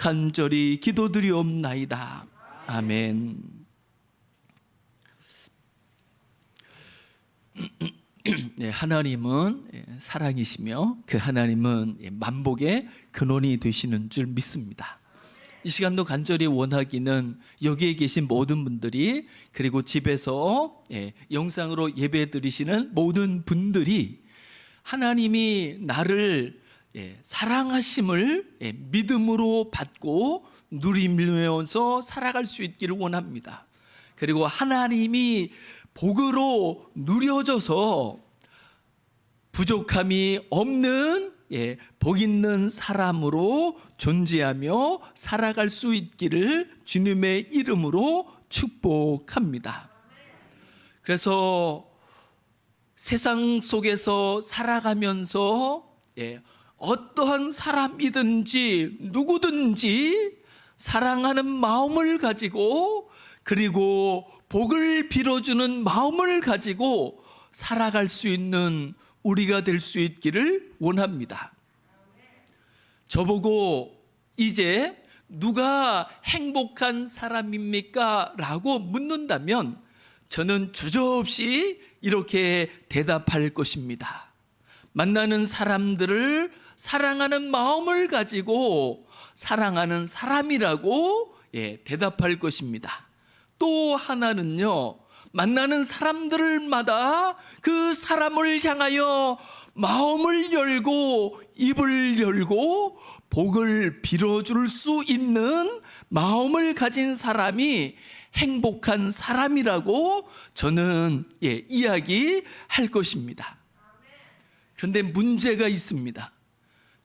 간절히 기도드리옵나이다. 아멘. 네, 하나님은 사랑이시며 그 하나님은 만복의 근원이 되시는 줄 믿습니다. 이 시간도 간절히 원하기는 여기에 계신 모든 분들이, 그리고 집에서 영상으로 예배 드리시는 모든 분들이 하나님이 나를 사랑하심을 믿음으로 받고 누리면서 살아갈 수 있기를 원합니다. 그리고 하나님이 복으로 누려져서 부족함이 없는 복 있는 사람으로 존재하며 살아갈 수 있기를 주님의 이름으로 축복합니다. 그래서 세상 속에서 살아가면서 어떠한 사람이든지 누구든지 사랑하는 마음을 가지고, 그리고 복을 빌어주는 마음을 가지고 살아갈 수 있는 우리가 될 수 있기를 원합니다. 저보고 이제 누가 행복한 사람입니까? 라고 묻는다면 저는 주저없이 이렇게 대답할 것입니다. 만나는 사람들을 사랑하는 마음을 가지고 사랑하는 사람이라고 대답할 것입니다. 또 하나는요, 만나는 사람들마다 그 사람을 향하여 마음을 열고 입을 열고 복을 빌어줄 수 있는 마음을 가진 사람이 행복한 사람이라고 저는 이야기할 것입니다. 그런데 문제가 있습니다.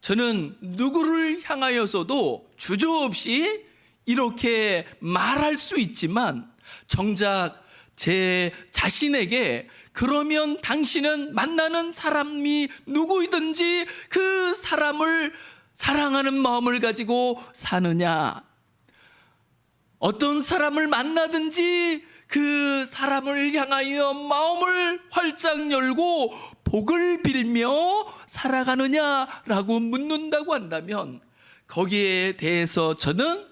저는 누구를 향하여서도 주저없이 이렇게 말할 수 있지만 정작 제 자신에게 그러면 당신은 만나는 사람이 누구이든지 그 사람을 사랑하는 마음을 가지고 사느냐, 어떤 사람을 만나든지 그 사람을 향하여 마음을 활짝 열고 복을 빌며 살아가느냐라고 묻는다고 한다면 거기에 대해서 저는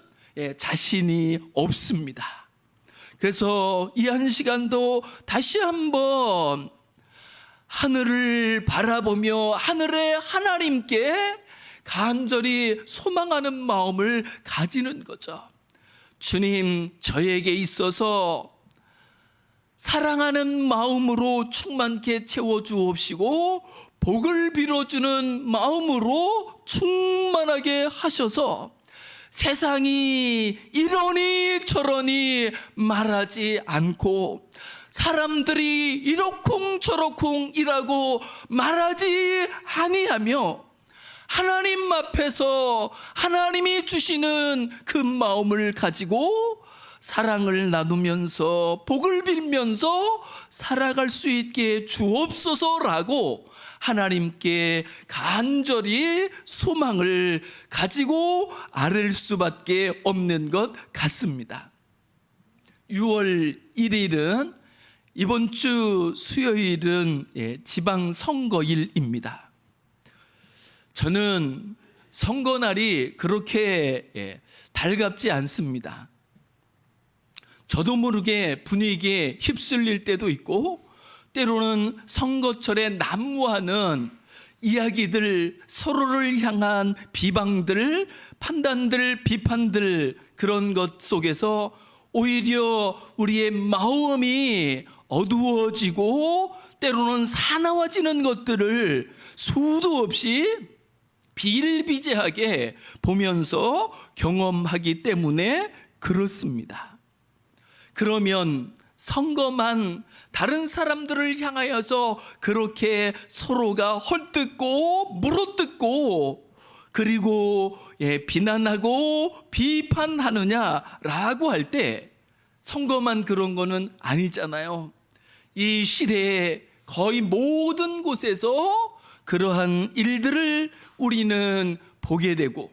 자신이 없습니다. 그래서 이 한 시간도 다시 한번 하늘을 바라보며 하늘의 하나님께 간절히 소망하는 마음을 가지는 거죠. 주님, 저에게 있어서 사랑하는 마음으로 충만케 채워주옵시고 복을 빌어주는 마음으로 충만하게 하셔서 세상이 이러니 저러니 말하지 않고 사람들이 이러쿵저러쿵이라고 말하지 아니하며 하나님 앞에서 하나님이 주시는 그 마음을 가지고 사랑을 나누면서 복을 빌면서 살아갈 수 있게 주옵소서라고 하나님께 간절히 소망을 가지고 아뢰을 수밖에 없는 것 같습니다. 6월 1일은 이번 주 수요일은 지방선거일입니다. 저는 선거날이 그렇게 달갑지 않습니다. 저도 모르게 분위기에 휩쓸릴 때도 있고 때로는 선거철에 난무하는 이야기들, 서로를 향한 비방들, 판단들, 비판들, 그런 것 속에서 오히려 우리의 마음이 어두워지고 때로는 사나워지는 것들을 수도 없이 비일비재하게 보면서 경험하기 때문에 그렇습니다. 그러면 선거만 다른 사람들을 향하여서 그렇게 서로가 헐뜯고 물어뜯고 그리고 비난하고 비판하느냐라고 할 때 선거만 그런 거는 아니잖아요. 이 시대에 거의 모든 곳에서 그러한 일들을 우리는 보게 되고,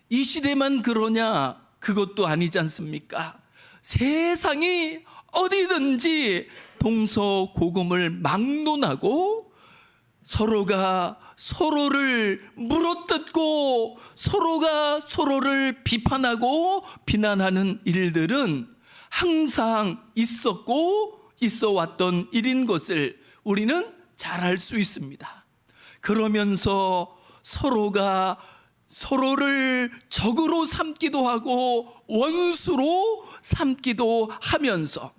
이 시대만 그러냐? 그것도 아니지 않습니까? 세상이 어디든지 동서고금을 막론하고 서로가 서로를 물어뜯고 서로가 서로를 비판하고 비난하는 일들은 항상 있었고 있어 왔던 일인 것을 우리는 잘 알 수 있습니다. 그러면서 서로가 서로를 적으로 삼기도 하고 원수로 삼기도 하면서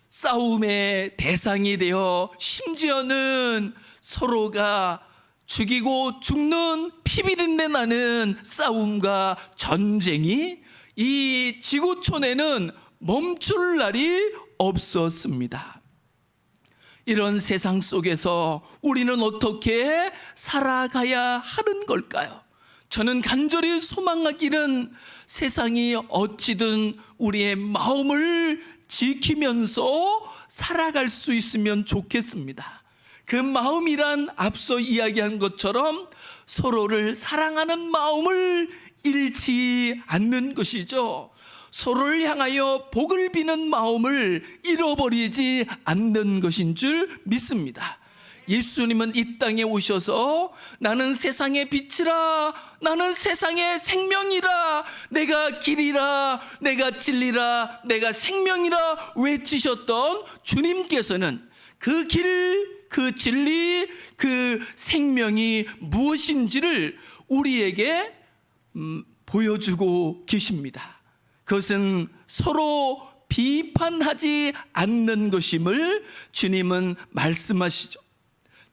싸움의 대상이 되어 심지어는 서로가 죽이고 죽는 피비린내 나는 싸움과 전쟁이 이 지구촌에는 멈출 날이 없었습니다. 이런 세상 속에서 우리는 어떻게 살아가야 하는 걸까요? 저는 간절히 소망하기는 세상이 어찌든 우리의 마음을 지키면서 살아갈 수 있으면 좋겠습니다. 그 마음이란 앞서 이야기한 것처럼 서로를 사랑하는 마음을 잃지 않는 것이죠. 서로를 향하여 복을 비는 마음을 잃어버리지 않는 것인 줄 믿습니다. 예수님은 이 땅에 오셔서 나는 세상의 빛이라, 나는 세상의 생명이라, 내가 길이라, 내가 진리라, 내가 생명이라 외치셨던 주님께서는 그 길, 그 진리, 그 생명이 무엇인지를 우리에게 보여주고 계십니다. 그것은 서로 비판하지 않는 것임을 주님은 말씀하시죠.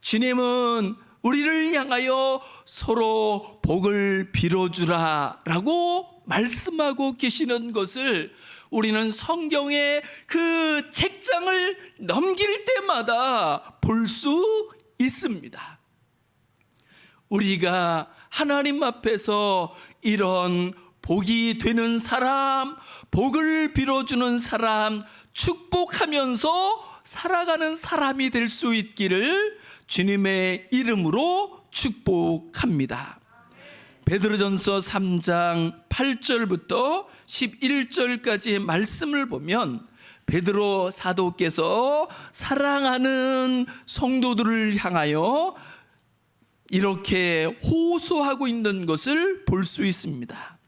주님은 우리를 향하여 서로 복을 빌어주라 라고 말씀하고 계시는 것을 우리는 성경의 그 책장을 넘길 때마다 볼 수 있습니다. 우리가 하나님 앞에서 이런 복이 되는 사람, 복을 빌어주는 사람, 축복하면서 살아가는 사람이 될 수 있기를 주님의 이름으로 축복합니다. 베드로전서 3장 8절부터 11절까지의 말씀을 보면 베드로 사도께서 사랑하는 성도들을 향하여 이렇게 호소하고 있는 것을 볼 수 있습니다.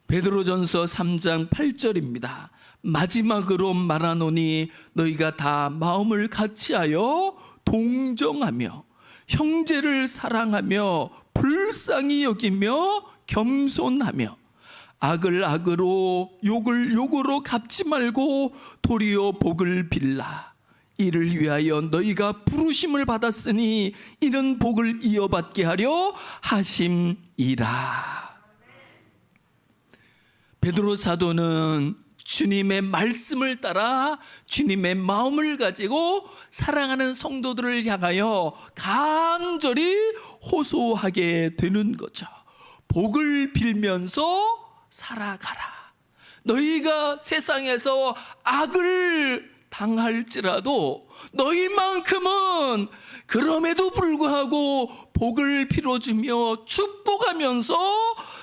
베드로전서 3장 8절입니다. 마지막으로 말하노니 너희가 다 마음을 같이하여 동정하며 형제를 사랑하며 불쌍히 여기며 겸손하며 악을 악으로 욕을 욕으로 갚지 말고 도리어 복을 빌라. 이를 위하여 너희가 부르심을 받았으니 이는 복을 이어받게 하려 하심이라. 베드로 사도는 주님의 말씀을 따라 주님의 마음을 가지고 사랑하는 성도들을 향하여 간절히 호소하게 되는 거죠. 복을 빌면서 살아가라. 너희가 세상에서 악을 당할지라도 너희만큼은 그럼에도 불구하고 복을 빌어주며 축복하면서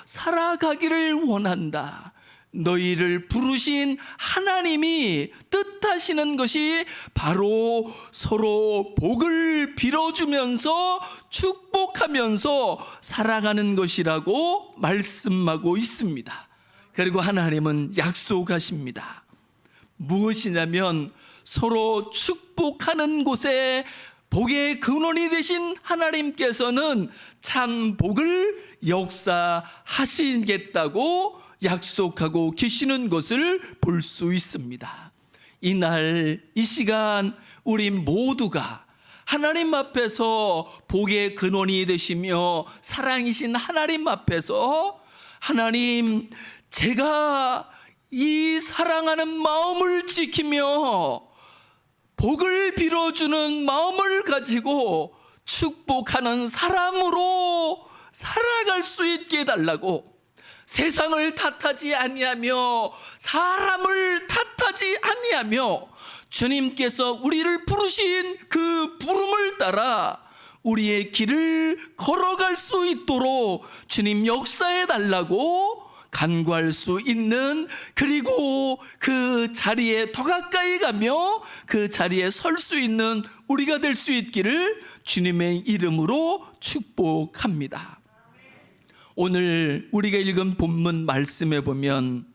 살아가기를 원한다. 너희를 부르신 하나님이 뜻하시는 것이 바로 서로 복을 빌어주면서 축복하면서 살아가는 것이라고 말씀하고 있습니다. 그리고 하나님은 약속하십니다. 무엇이냐면 서로 축복하는 곳에 복의 근원이 되신 하나님께서는 참 복을 역사하시겠다고 약속하고 계시는 것을 볼 수 있습니다. 이날 이 시간 우리 모두가 하나님 앞에서 복의 근원이 되시며 사랑이신 하나님 앞에서 하나님, 제가 이 사랑하는 마음을 지키며 복을 빌어주는 마음을 가지고 축복하는 사람으로 살아갈 수 있게 해달라고, 세상을 탓하지 아니하며 사람을 탓하지 아니하며 주님께서 우리를 부르신 그 부름을 따라 우리의 길을 걸어갈 수 있도록 주님 역사해 달라고 간구할 수 있는, 그리고 그 자리에 더 가까이 가며 그 자리에 설 수 있는 우리가 될 수 있기를 주님의 이름으로 축복합니다. 오늘 우리가 읽은 본문 말씀에 보면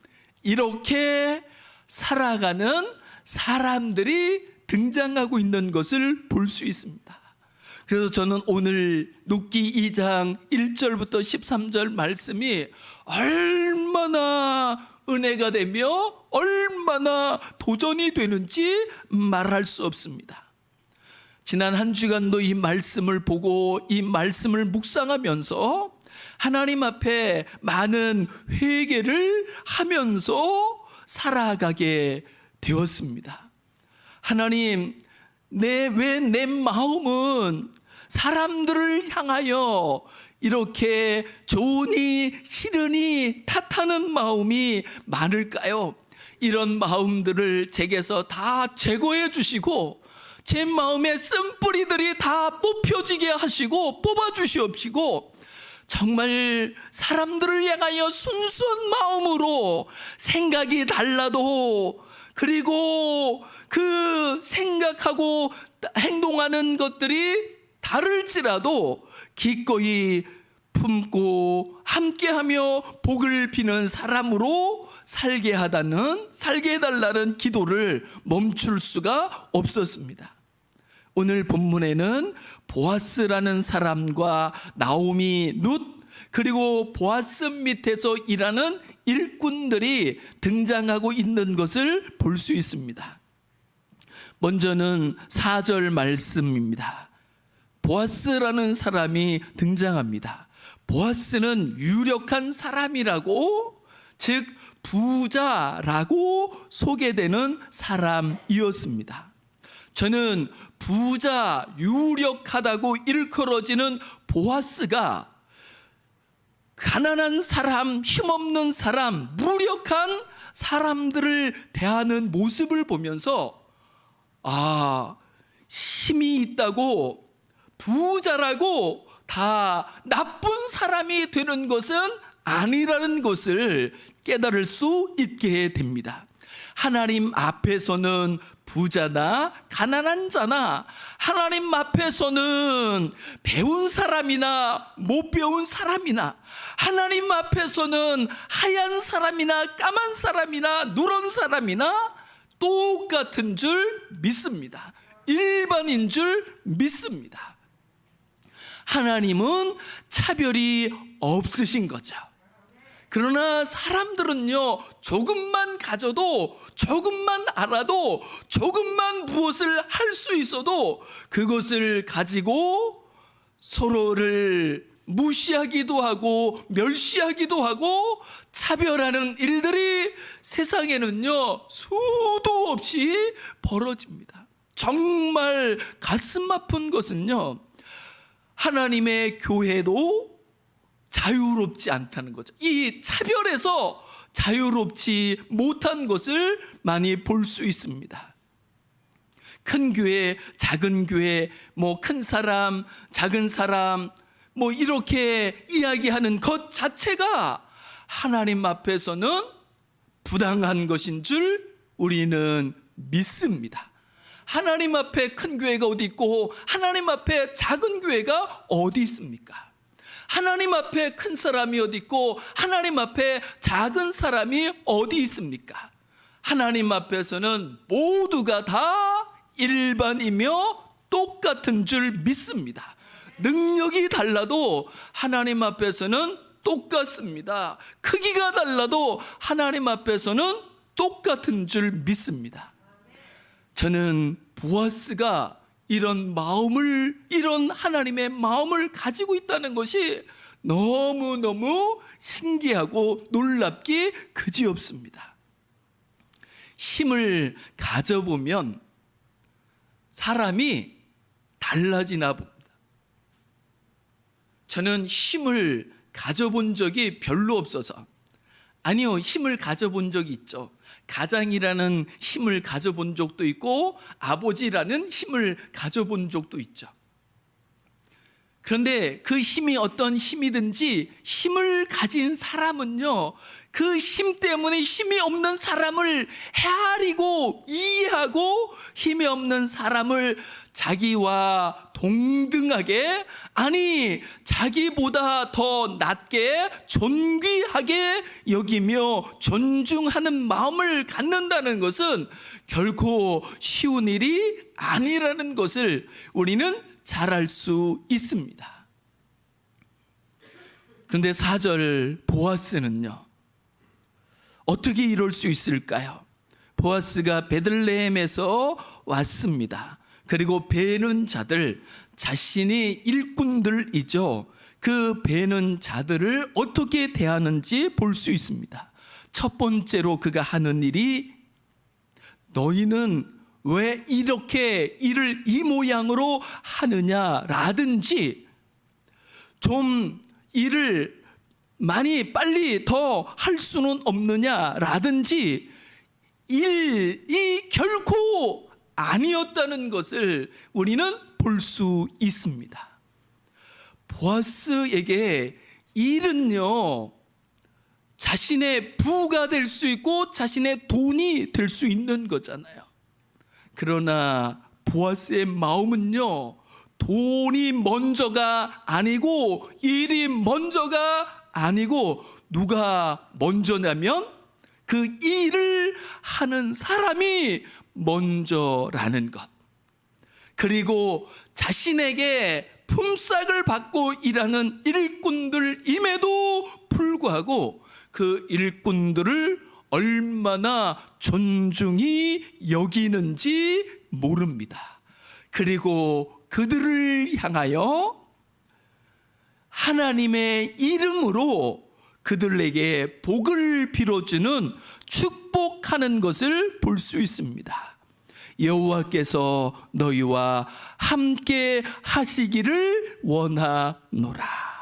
이렇게 살아가는 사람들이 등장하고 있는 것을 볼 수 있습니다. 그래서 저는 오늘 룻기 2장 1절부터 13절 말씀이 얼마나 은혜가 되며 얼마나 도전이 되는지 말할 수 없습니다. 지난 한 주간도 이 말씀을 보고 이 말씀을 묵상하면서 하나님 앞에 많은 회개를 하면서 살아가게 되었습니다. 하나님, 왜 내 마음은 사람들을 향하여 이렇게 좋으니 싫으니 탓하는 마음이 많을까요? 이런 마음들을 제게서 다 제거해 주시고 제 마음의 쓴뿌리들이 다 뽑혀지게 하시고 뽑아 주시옵시고 정말 사람들을 향하여 순수한 마음으로 생각이 달라도, 그리고 그 생각하고 행동하는 것들이 다를지라도 기꺼이 품고 함께하며 복을 비는 사람으로 살게 해달라는 기도를 멈출 수가 없었습니다. 오늘 본문에는 보아스라는 사람과 나오미, 룻, 그리고 보아스 밑에서 일하는 일꾼들이 등장하고 있는 것을 볼 수 있습니다. 먼저는 4절 말씀입니다. 보아스라는 사람이 등장합니다. 보아스는 유력한 사람이라고, 즉 부자라고 소개되는 사람이었습니다. 저는 부자, 유력하다고 일컬어지는 보아스가 가난한 사람, 힘없는 사람, 무력한 사람들을 대하는 모습을 보면서 힘이 있다고, 부자라고 다 나쁜 사람이 되는 것은 아니라는 것을 깨달을 수 있게 됩니다. 하나님 앞에서는 부자나 가난한 자나, 하나님 앞에서는 배운 사람이나 못 배운 사람이나, 하나님 앞에서는 하얀 사람이나 까만 사람이나 누런 사람이나 똑같은 줄 믿습니다. 일반인 줄 믿습니다. 하나님은 차별이 없으신 거죠. 그러나 사람들은요, 조금만 가져도, 조금만 알아도, 조금만 무엇을 할 수 있어도 그것을 가지고 서로를 무시하기도 하고 멸시하기도 하고 차별하는 일들이 세상에는요 수도 없이 벌어집니다. 정말 가슴 아픈 것은요, 하나님의 교회도 자유롭지 않다는 거죠. 이 차별에서 자유롭지 못한 것을 많이 볼 수 있습니다. 큰 교회, 작은 교회, 큰 사람, 작은 사람, 이렇게 이야기하는 것 자체가 하나님 앞에서는 부당한 것인 줄 우리는 믿습니다. 하나님 앞에 큰 교회가 어디 있고 하나님 앞에 작은 교회가 어디 있습니까? 하나님 앞에 큰 사람이 어디 있고 하나님 앞에 작은 사람이 어디 있습니까? 하나님 앞에서는 모두가 다 일반이며 똑같은 줄 믿습니다. 능력이 달라도 하나님 앞에서는 똑같습니다. 크기가 달라도 하나님 앞에서는 똑같은 줄 믿습니다. 저는 보아스가 이런 하나님의 마음을 가지고 있다는 것이 너무너무 신기하고 놀랍기 그지없습니다. 힘을 가져보면 사람이 달라지나 봅니다. 저는 힘을 가져본 적이 별로 없어서, 아니요, 힘을 가져본 적이 있죠. 가장이라는 힘을 가져본 적도 있고 아버지라는 힘을 가져본 적도 있죠. 그런데 그 힘이 어떤 힘이든지 힘을 가진 사람은요, 그 힘 때문에 힘이 없는 사람을 헤아리고 이해하고 힘이 없는 사람을 자기와 동등하게, 아니 자기보다 더 낮게 존귀하게 여기며 존중하는 마음을 갖는다는 것은 결코 쉬운 일이 아니라는 것을 우리는 잘 알 수 있습니다. 그런데 4절 보아스는요, 어떻게 이럴 수 있을까요? 보아스가 베들레헴에서 왔습니다. 그리고 베는 자들, 자신이 일꾼들이죠. 그 베는 자들을 어떻게 대하는지 볼 수 있습니다. 첫 번째로 그가 하는 일이, 너희는 왜 이렇게 일을 이 모양으로 하느냐라든지, 좀 일을 많이 빨리 더 할 수는 없느냐라든지, 일이 결코 아니었다는 것을 우리는 볼 수 있습니다. 보아스에게 일은요, 자신의 부가 될 수 있고 자신의 돈이 될 수 있는 거잖아요. 그러나 보아스의 마음은요, 돈이 먼저가 아니고 일이 먼저가 아니고 누가 먼저냐면 그 일을 하는 사람이 먼저라는 것. 그리고 자신에게 품삯을 받고 일하는 일꾼들임에도 불구하고 그 일꾼들을 얼마나 존중히 여기는지 모릅니다. 그리고 그들을 향하여 하나님의 이름으로 그들에게 복을 빌어주는, 축복하는 것을 볼 수 있습니다. 여호와께서 너희와 함께 하시기를 원하노라.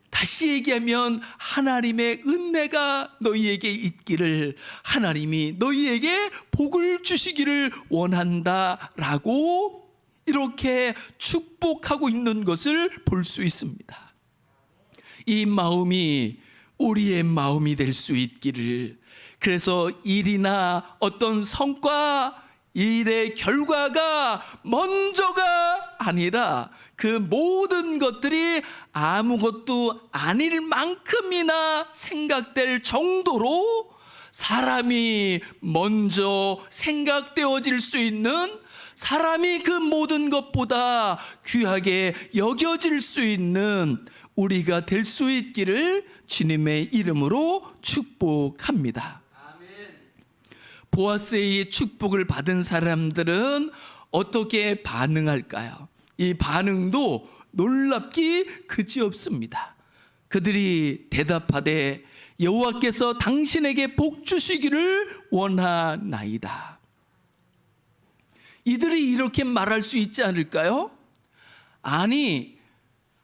다시 얘기하면 하나님의 은혜가 너희에게 있기를, 하나님이 너희에게 복을 주시기를 원한다라고 이렇게 축복하고 있는 것을 볼 수 있습니다. 이 마음이 우리의 마음이 될 수 있기를, 그래서 일이나 어떤 성과, 일의 결과가 먼저가 아니라 그 모든 것들이 아무것도 아닐 만큼이나 생각될 정도로 사람이 먼저 생각되어질 수 있는, 사람이 그 모든 것보다 귀하게 여겨질 수 있는 우리가 될 수 있기를 주님의 이름으로 축복합니다. 보아스의 이 축복을 받은 사람들은 어떻게 반응할까요? 이 반응도 놀랍기 그지없습니다. 그들이 대답하되 여호와께서 당신에게 복 주시기를 원하나이다. 이들이 이렇게 말할 수 있지 않을까요? 아니,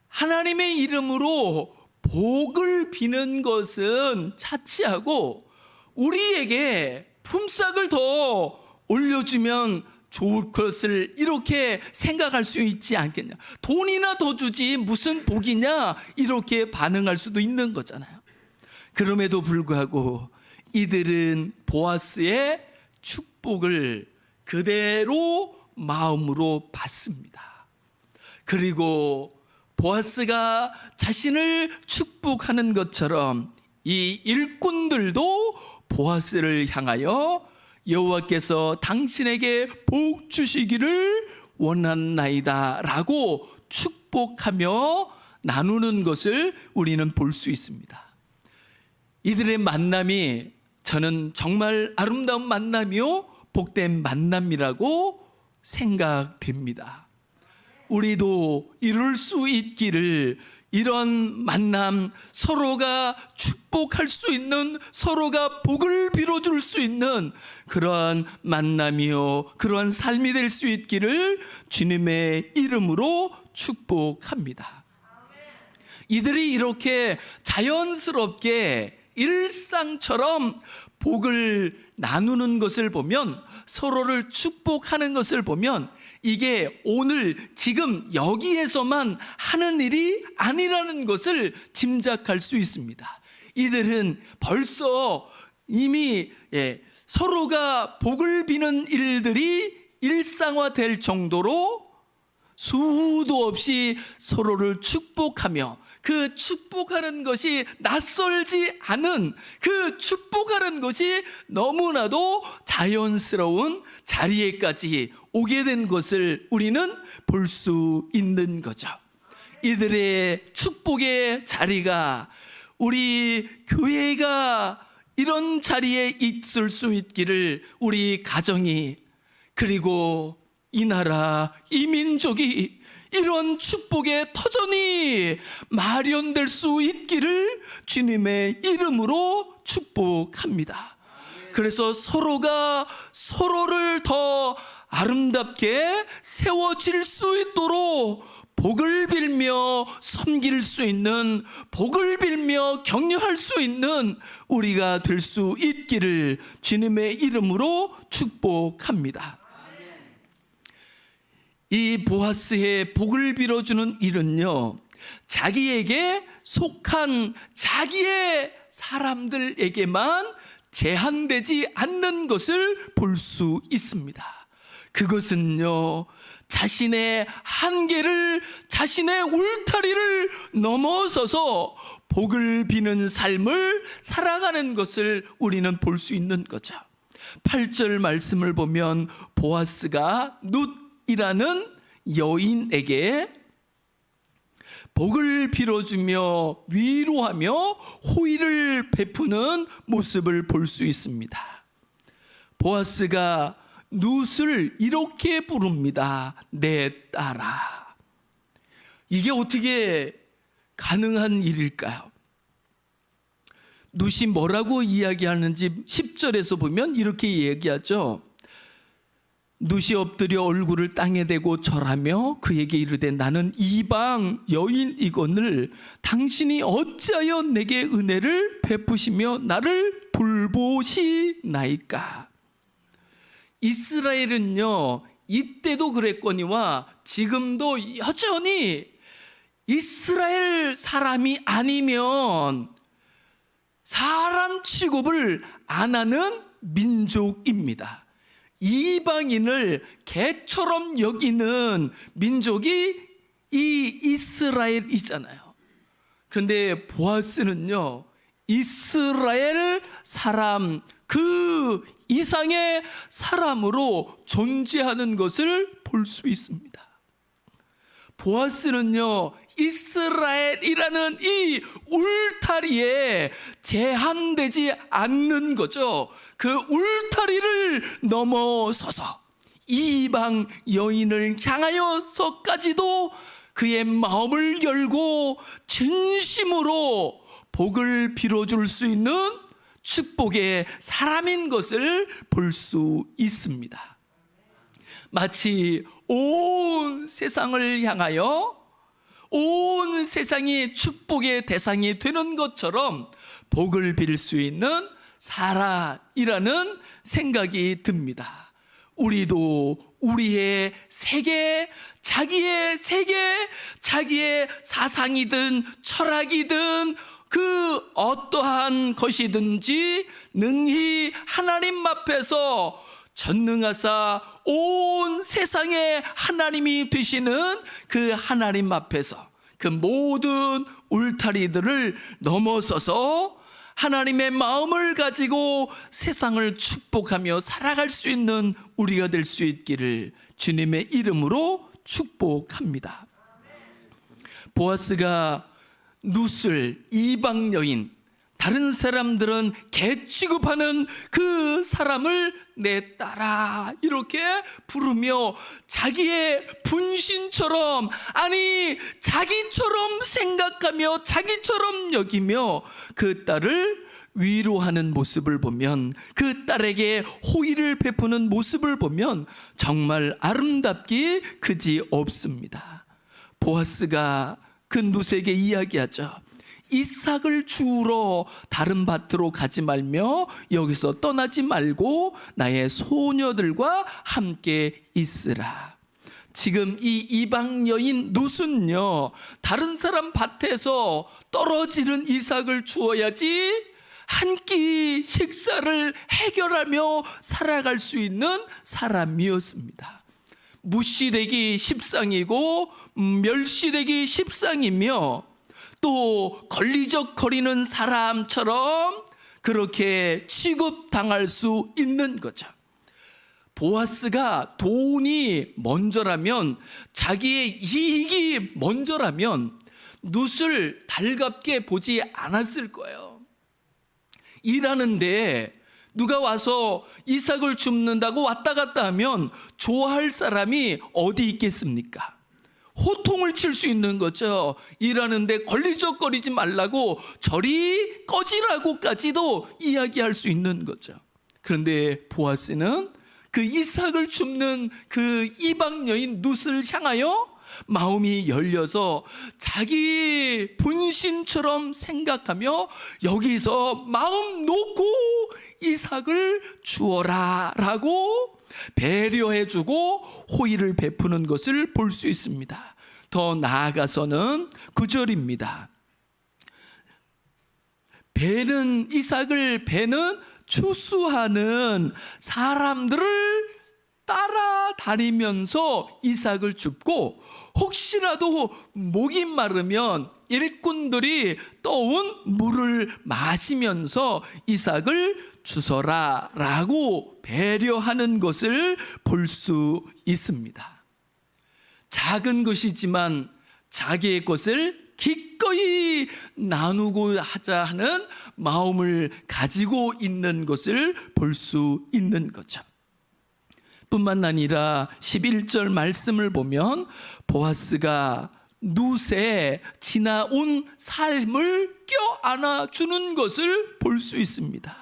하나님의 이름으로 복을 비는 것은 차치하고 우리에게 품삯을 더 올려주면 좋을 것을 이렇게 생각할 수 있지 않겠냐. 돈이나 더 주지 무슨 복이냐, 이렇게 반응할 수도 있는 거잖아요. 그럼에도 불구하고 이들은 보아스의 축복을 그대로 마음으로 받습니다. 그리고 보아스가 자신을 축복하는 것처럼 이 일꾼들도 보아스를 향하여 여호와께서 당신에게 복 주시기를 원하나이다 라고 축복하며 나누는 것을 우리는 볼 수 있습니다. 이들의 만남이 저는 정말 아름다운 만남이요 복된 만남이라고 생각됩니다. 우리도 이룰 수 있기를, 이런 만남, 서로가 축복할 수 있는, 서로가 복을 빌어줄 수 있는 그러한 만남이요 그러한 삶이 될 수 있기를 주님의 이름으로 축복합니다. 이들이 이렇게 자연스럽게 일상처럼 복을 나누는 것을 보면, 서로를 축복하는 것을 보면 이게 오늘 지금 여기에서만 하는 일이 아니라는 것을 짐작할 수 있습니다. 이들은 벌써 이미 서로가 복을 비는 일들이 일상화될 정도로 수도 없이 서로를 축복하며 그 축복하는 것이 낯설지 않은 그 축복하는 것이 너무나도 자연스러운 자리에까지 오게 된 것을 우리는 볼 수 있는 거죠. 이들의 축복의 자리가 우리 교회가 이런 자리에 있을 수 있기를 우리 가정이 그리고 이 나라 이 민족이 이런 축복의 터전이 마련될 수 있기를 주님의 이름으로 축복합니다. 그래서 서로가 서로를 더 아름답게 세워질 수 있도록 복을 빌며 섬길 수 있는, 복을 빌며 격려할 수 있는 우리가 될 수 있기를 주님의 이름으로 축복합니다. 이 보아스의 복을 빌어주는 일은요, 자기에게 속한 자기의 사람들에게만 제한되지 않는 것을 볼 수 있습니다. 그것은요, 자신의 한계를, 자신의 울타리를 넘어서서 복을 비는 삶을 살아가는 것을 우리는 볼 수 있는 거죠. 8절 말씀을 보면 보아스가 룻이라는 여인에게 복을 빌어주며 위로하며 호의를 베푸는 모습을 볼 수 있습니다. 보아스가 룻을 이렇게 부릅니다. 내 딸아. 이게 어떻게 가능한 일일까요? 룻이 뭐라고 이야기하는지 10절에서 보면 이렇게 얘기하죠. 룻이 엎드려 얼굴을 땅에 대고 절하며 그에게 이르되 나는 이방 여인이거늘 당신이 어찌하여 내게 은혜를 베푸시며 나를 돌보시나이까. 이스라엘은요, 이때도 그랬거니와 지금도 여전히 이스라엘 사람이 아니면 사람 취급을 안 하는 민족입니다. 이방인을 개처럼 여기는 민족이 이 이스라엘이잖아요. 그런데 보아스는요, 이스라엘 사람 그 이상의 사람으로 존재하는 것을 볼 수 있습니다. 보아스는요, 이스라엘이라는 이 울타리에 제한되지 않는 거죠. 그 울타리를 넘어서서 이방 여인을 향하여서까지도 그의 마음을 열고 진심으로 복을 빌어줄 수 있는 축복의 사람인 것을 볼 수 있습니다. 마치 온 세상을 향하여 온 세상이 축복의 대상이 되는 것처럼 복을 빌 수 있는 사라이라는 생각이 듭니다. 우리도 우리의 세계, 자기의 세계, 자기의 사상이든 철학이든 그 어떠한 것이든지 능히 하나님 앞에서 전능하사 온 세상의 하나님이 되시는 그 하나님 앞에서 그 모든 울타리들을 넘어서서 하나님의 마음을 가지고 세상을 축복하며 살아갈 수 있는 우리가 될 수 있기를 주님의 이름으로 축복합니다. 보아스가 룻을 이방 여인, 다른 사람들은 개 취급하는 그 사람을 내 딸아 이렇게 부르며 자기의 분신처럼, 아니 자기처럼 생각하며 자기처럼 여기며 그 딸을 위로하는 모습을 보면, 그 딸에게 호의를 베푸는 모습을 보면 정말 아름답기 그지 없습니다. 보아스가 그 룻에게 이야기하죠. 이삭을 주우러 다른 밭으로 가지 말며 여기서 떠나지 말고 나의 소녀들과 함께 있으라. 지금 이 이방 여인 룻은요, 다른 사람 밭에서 떨어지는 이삭을 주어야지 한 끼 식사를 해결하며 살아갈 수 있는 사람이었습니다. 무시되기 십상이고 멸시되기 십상이며 또 걸리적거리는 사람처럼 그렇게 취급당할 수 있는 거죠. 보아스가 돈이 먼저라면, 자기의 이익이 먼저라면 룻을 달갑게 보지 않았을 거예요. 일하는데 누가 와서 이삭을 줍는다고 왔다 갔다 하면 좋아할 사람이 어디 있겠습니까? 호통을 칠 수 있는 거죠. 일하는데 걸리적거리지 말라고 저리 꺼지라고까지도 이야기할 수 있는 거죠. 그런데 보아스는 그 이삭을 줍는 그 이방 여인 룻을 향하여 마음이 열려서 자기 분신처럼 생각하며 여기서 마음 놓고 이삭을 주어라 라고 배려해주고 호의를 베푸는 것을 볼 수 있습니다. 더 나아가서는 9절입니다. 이삭을 베는 추수하는 사람들을 따라다니면서 이삭을 줍고, 혹시라도 목이 마르면 일꾼들이 떠온 물을 마시면서 이삭을 주서라 라고 배려하는 것을 볼 수 있습니다. 작은 것이지만 자기의 것을 기꺼이 나누고 하자 하는 마음을 가지고 있는 것을 볼 수 있는 거죠. 뿐만 아니라 11절 말씀을 보면 보아스가 룻의 지나온 삶을 껴안아 주는 것을 볼 수 있습니다.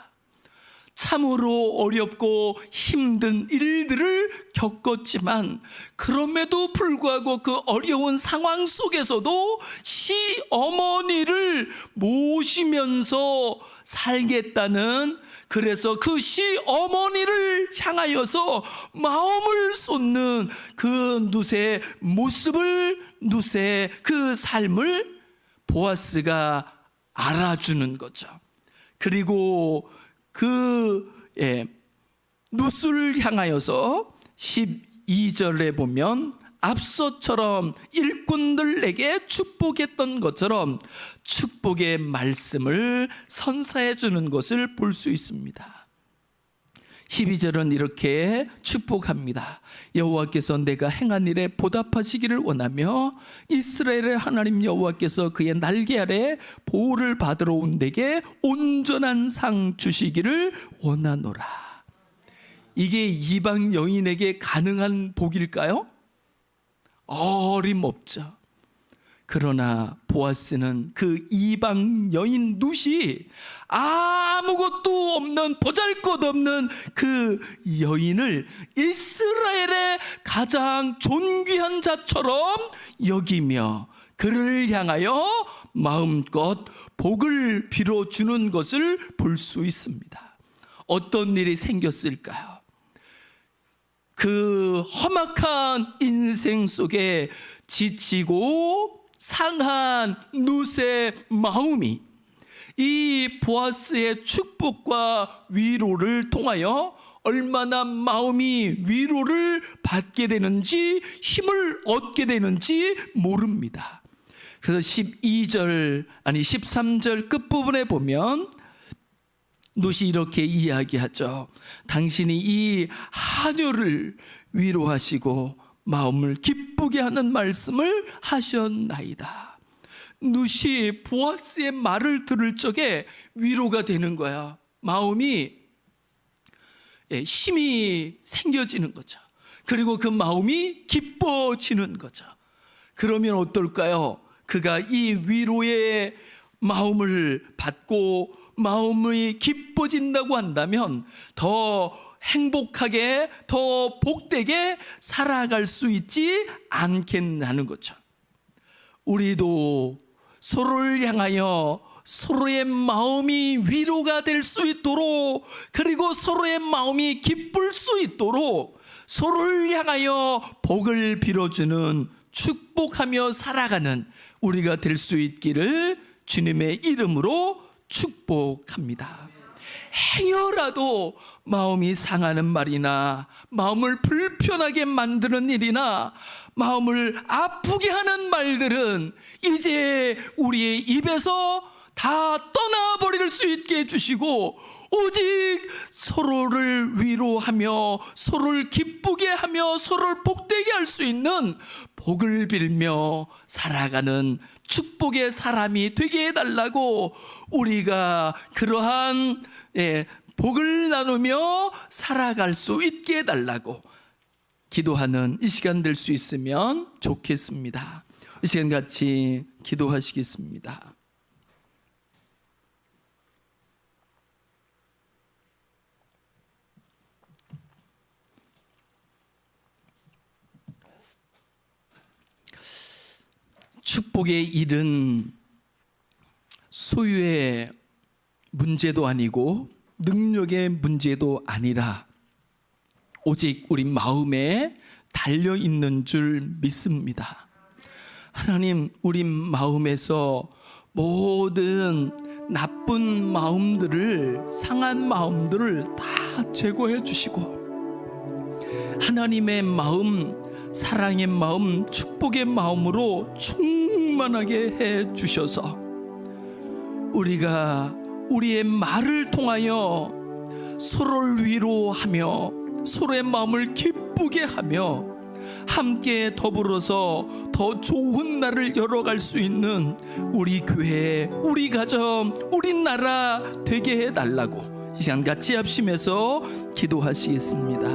참으로 어렵고 힘든 일들을 겪었지만 그럼에도 불구하고 그 어려운 상황 속에서도 시어머니를 모시면서 살겠다는, 그래서 그 시어머니를 향하여서 마음을 쏟는 그 룻의 모습을, 룻의 그 삶을 보아스가 알아주는 거죠. 그리고 룻을 향하여서 12절에 보면 앞서처럼 일꾼들에게 축복했던 것처럼 축복의 말씀을 선사해 주는 것을 볼 수 있습니다. 12절은 이렇게 축복합니다. 여호와께서 내가 행한 일에 보답하시기를 원하며 이스라엘의 하나님 여호와께서 그의 날개 아래 보호를 받으러 온 내게 온전한 상 주시기를 원하노라. 이게 이방 여인에게 가능한 복일까요? 어림없죠. 그러나 보아스는 그 이방 여인 룻이 아무것도 없는, 보잘것없는 그 여인을 이스라엘의 가장 존귀한 자처럼 여기며 그를 향하여 마음껏 복을 빌어주는 것을 볼 수 있습니다. 어떤 일이 생겼을까요? 그 험악한 인생 속에 지치고 상한 룻의 마음이 이 보아스의 축복과 위로를 통하여 얼마나 마음이 위로를 받게 되는지, 힘을 얻게 되는지 모릅니다. 그래서 13절 끝부분에 보면 룻이 이렇게 이야기하죠. 당신이 이 하녀를 위로하시고 마음을 기쁘게 하는 말씀을 하셨나이다. 룻이 보아스의 말을 들을 적에 위로가 되는 거야. 마음이 힘이 생겨지는 거죠. 그리고 그 마음이 기뻐지는 거죠. 그러면 어떨까요? 그가 이 위로의 마음을 받고 마음이 기뻐진다고 한다면 더 행복하게, 더 복되게 살아갈 수 있지 않겠나는 거죠. 우리도 서로를 향하여 서로의 마음이 위로가 될 수 있도록, 그리고 서로의 마음이 기쁠 수 있도록 서로를 향하여 복을 빌어주는, 축복하며 살아가는 우리가 될 수 있기를 주님의 이름으로 축복합니다. 행여라도 마음이 상하는 말이나 마음을 불편하게 만드는 일이나 마음을 아프게 하는 말들은 이제 우리의 입에서 다 떠나버릴 수 있게 해주시고, 오직 서로를 위로하며 서로를 기쁘게 하며 서로를 복되게 할 수 있는 복을 빌며 살아가는 축복의 사람이 되게 해달라고, 우리가 그러한 복을 나누며 살아갈 수 있게 해달라고 기도하는 이 시간 될 수 있으면 좋겠습니다. 이 시간 같이 기도하시겠습니다. 축복의 일은 소유의 문제도 아니고 능력의 문제도 아니라 오직 우리 마음에 달려 있는 줄 믿습니다. 하나님, 우리 마음에서 모든 나쁜 마음들을, 상한 마음들을 다 제거해 주시고 하나님의 마음, 사랑의 마음, 축복의 마음으로 충만하게 해 주셔서 우리가 우리의 말을 통하여 서로를 위로하며 서로의 마음을 기쁘게 하며 함께 더불어서 더 좋은 날을 열어갈 수 있는 우리 교회, 우리 가정, 우리 나라 되게 해달라고 이 시간 같이 합심해서 기도하시겠습니다.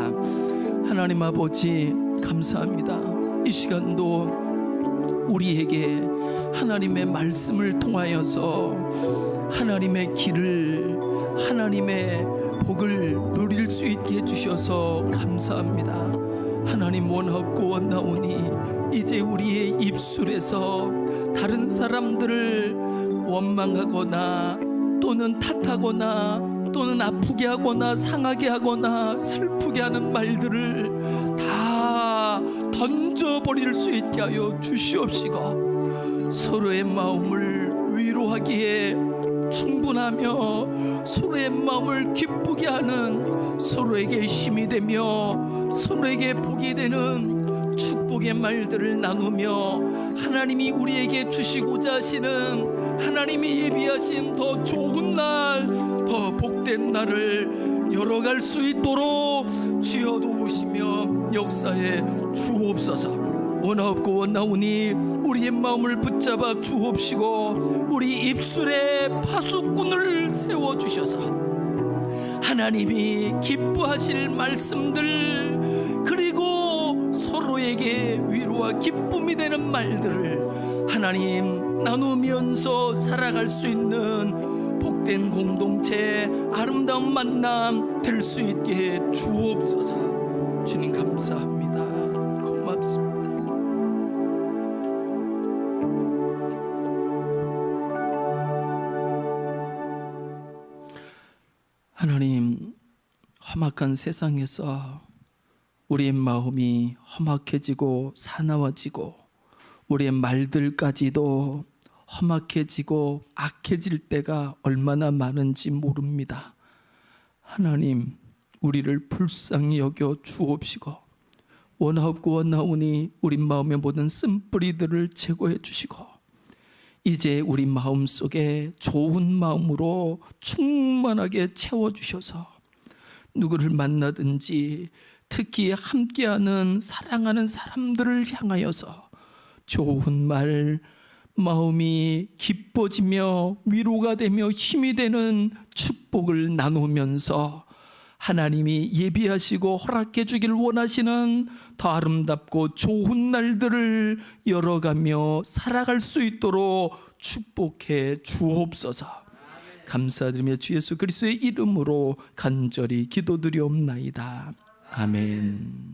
하나님 아버지, 감사합니다. 이 시간도 우리에게 하나님의 말씀을 통하여서 하나님의 길을, 하나님의 복을 누릴 수 있게 해주셔서 감사합니다. 하나님, 원하옵고 원나오니 이제 우리의 입술에서 다른 사람들을 원망하거나 또는 탓하거나 또는 아프게 하거나 상하게 하거나 슬프게 하는 말들을 다 던져버릴 수 있게 하여 주시옵시고, 서로의 마음을 위로하기에 충분하며 서로의 마음을 기쁘게 하는, 서로에게 힘이 되며 서로에게 복이 되는 축복의 말들을 나누며 하나님이 우리에게 주시고자 하시는, 하나님이 예비하신 더 좋은 날, 더 복된 날을 열어갈 수 있도록 주여 도우시며 역사에 주옵소서. 원하옵고 원나오니 우리의 마음을 붙잡아 주옵시고 우리 입술에 파수꾼을 세워주셔서 하나님이 기뻐하실 말씀들, 그리고 서로에게 위로와 기쁨이 되는 말들을 하나님 나누면서 살아갈 수 있는 복된 공동체, 아름다운 만남 될 수 있게 주옵소서. 주님 감사합니다. 고맙습니다. 하나님, 험악한 세상에서 우리의 마음이 험악해지고 사나워지고 우리의 말들까지도 험악해지고 악해질 때가 얼마나 많은지 모릅니다. 하나님, 우리를 불쌍히 여겨 주옵시고 원하옵고 원하오니 우리 마음의 모든 쓴뿌리들을 제거해 주시고 이제 우리 마음속에 좋은 마음으로 충만하게 채워주셔서 누구를 만나든지 특히 함께하는 사랑하는 사람들을 향하여서 좋은 말, 마음이 기뻐지며 위로가 되며 힘이 되는 축복을 나누면서 하나님이 예비하시고 허락해 주길 원하시는 더 아름답고 좋은 날들을 열어가며 살아갈 수 있도록 축복해 주옵소서. 감사드리며 주 예수 그리스도의 이름으로 간절히 기도드리옵나이다. 아멘.